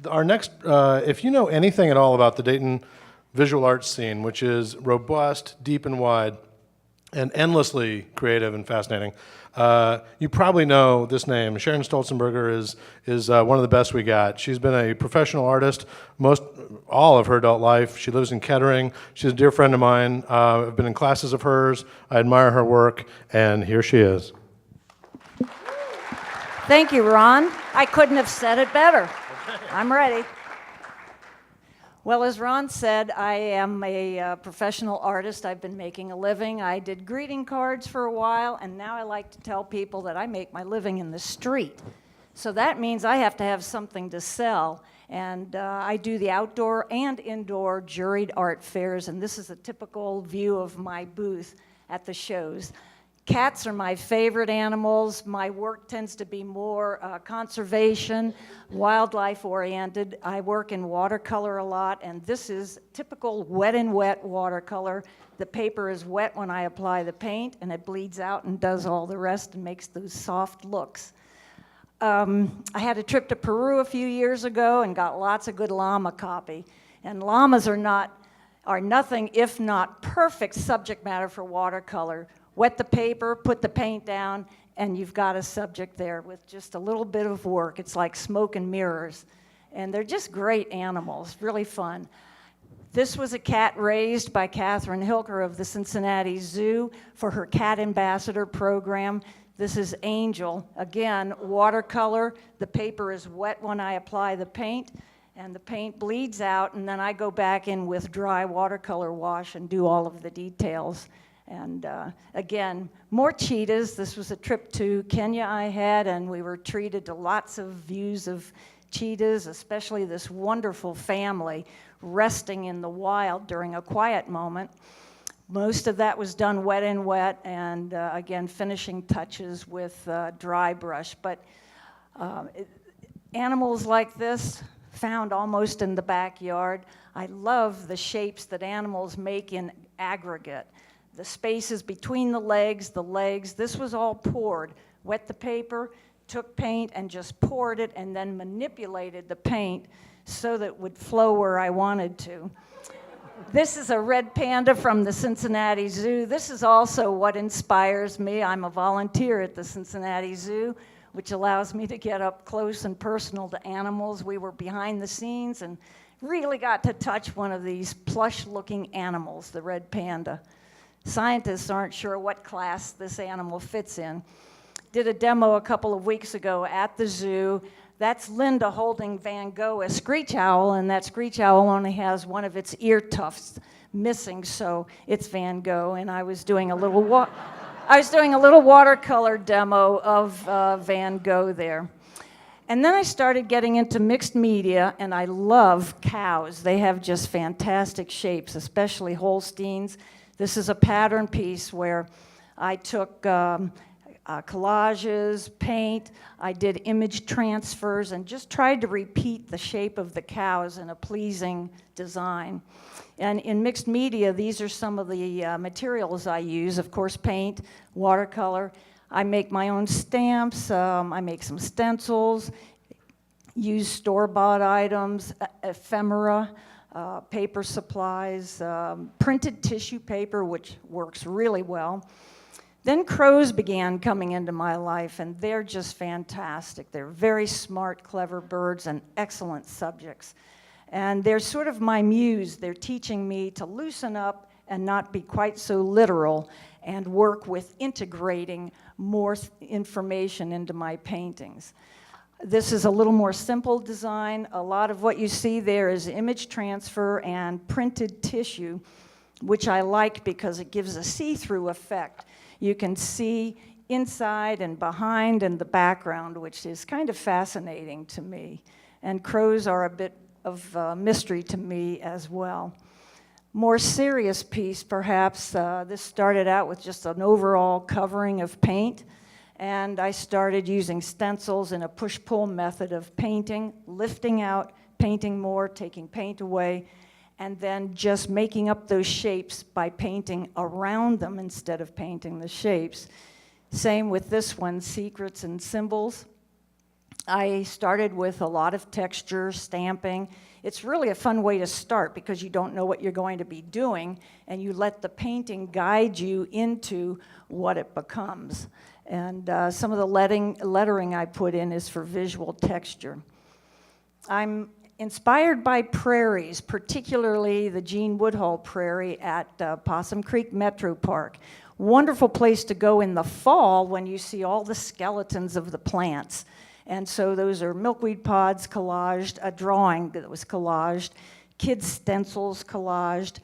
our next, if you know anything at all about the Dayton visual arts scene, which is robust, deep and wide, and endlessly creative and fascinating, you probably know this name. Sharon Stolzenberger is one of the best we got. She's been a professional artist all of her adult life. She lives in Kettering. She's a dear friend of mine. I've been in classes of hers. I admire her work, and here she is. Thank you, Ron. I couldn't have said it better. I'm ready. Well, as Ron said, I am a professional artist. I've been making a living. I did greeting cards for a while, and now I like to tell people that I make my living in the street. So that means I have to have something to sell. And I do the outdoor and indoor juried art fairs, and this is a typical view of my booth at the shows. Cats are my favorite animals. My work tends to be more conservation, wildlife-oriented. I work in watercolor a lot, and this is typical wet and wet watercolor. The paper is wet when I apply the paint, and it bleeds out and does all the rest and makes those soft looks. I had a trip to Peru a few years ago and got lots of good llama copy. And llamas are nothing if not perfect subject matter for watercolor. Wet the paper, put the paint down, and you've got a subject there with just a little bit of work. It's like smoke and mirrors. And they're just great animals, really fun. This was a cat raised by Catherine Hilker of the Cincinnati Zoo for her Cat Ambassador program. This is Angel. Again, watercolor. The paper is wet when I apply the paint, and the paint bleeds out, and then I go back in with dry watercolor wash and do all of the details. And again, more cheetahs. This was a trip to Kenya I had, and we were treated to lots of views of cheetahs, especially this wonderful family resting in the wild during a quiet moment. Most of that was done wet and wet, and again, finishing touches with dry brush. But animals like this, found almost in the backyard. I love the shapes that animals make in aggregate. The spaces between the legs, this was all poured. Wet the paper, took paint and just poured it, and then manipulated the paint so that it would flow where I wanted to. This is a red panda from the Cincinnati Zoo. This is also what inspires me. I'm a volunteer at the Cincinnati Zoo, which allows me to get up close and personal to animals. We were behind the scenes and really got to touch one of these plush-looking animals, the red panda. Scientists aren't sure what class this animal fits in. Did a demo a couple of weeks ago at the zoo. That's Linda holding Van Gogh, a screech owl, and that screech owl only has one of its ear tufts missing, so it's Van Gogh. And I was doing a little watercolor demo of Van Gogh there. And then I started getting into mixed media, and I love cows. They have just fantastic shapes, especially Holsteins. This is a pattern piece where I took collages, paint, I did image transfers, and just tried to repeat the shape of the cows in a pleasing design. And in mixed media, these are some of the materials I use. Of course, paint, watercolor. I make my own stamps, I make some stencils, use store-bought items, ephemera, paper supplies, printed tissue paper, which works really well. Then crows began coming into my life, and they're just fantastic. They're very smart, clever birds and excellent subjects. And they're sort of my muse. They're teaching me to loosen up and not be quite so literal and work with integrating more information into my paintings. This is a little more simple design. A lot of what you see there is image transfer and printed tissue, which I like because it gives a see-through effect. You can see inside and behind and the background, which is kind of fascinating to me. And crows are a bit of a mystery to me as well. More serious piece, perhaps, this started out with just an overall covering of paint, and I started using stencils in a push-pull method of painting, lifting out, painting more, taking paint away, and then just making up those shapes by painting around them instead of painting the shapes. Same with this one, Secrets and Symbols. I started with a lot of texture, stamping. It's really a fun way to start because you don't know what you're going to be doing, and you let the painting guide you into what it becomes. And some of the lettering I put in is for visual texture. I'm inspired by prairies, particularly the Gene Woodhull Prairie at Possum Creek Metro Park. Wonderful place to go in the fall when you see all the skeletons of the plants. And so those are milkweed pods collaged, a drawing that was collaged, kids' stencils collaged,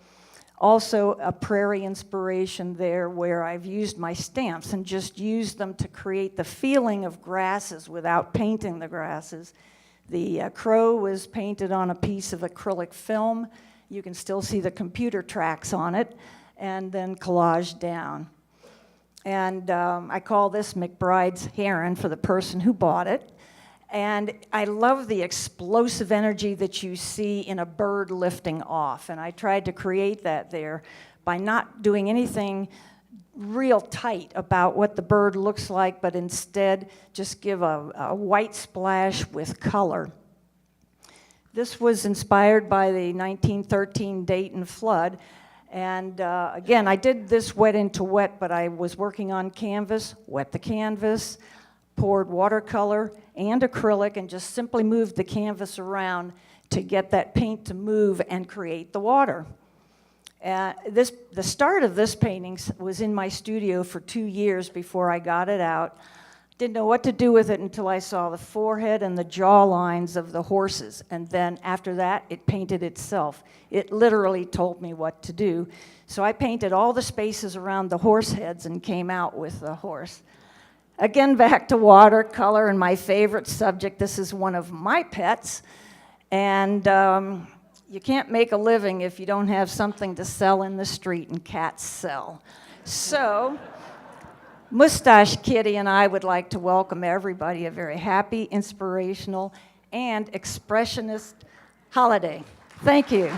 also a prairie inspiration there where I've used my stamps and just used them to create the feeling of grasses without painting the grasses. The crow was painted on a piece of acrylic film. You can still see the computer tracks on it, and then collaged down. And I call this McBride's Heron for the person who bought it. And I love the explosive energy that you see in a bird lifting off. And I tried to create that there by not doing anything real tight about what the bird looks like, but instead just give a white splash with color. This was inspired by the 1913 Dayton flood. And again, I did this wet into wet, but I was working on canvas, wet the canvas, poured watercolor and acrylic, and just simply moved the canvas around to get that paint to move and create the water. The start of this painting was in my studio for 2 years before I got it out. Didn't know what to do with it until I saw the forehead and the jaw lines of the horses. And then after that, it painted itself. It literally told me what to do. So I painted all the spaces around the horse heads and came out with the horse. Again, back to watercolor and my favorite subject. This is one of my pets. And you can't make a living if you don't have something to sell in the street, and cats sell. So Mustache Kitty and I would like to welcome everybody a very happy, inspirational, and expressionist holiday. Thank you.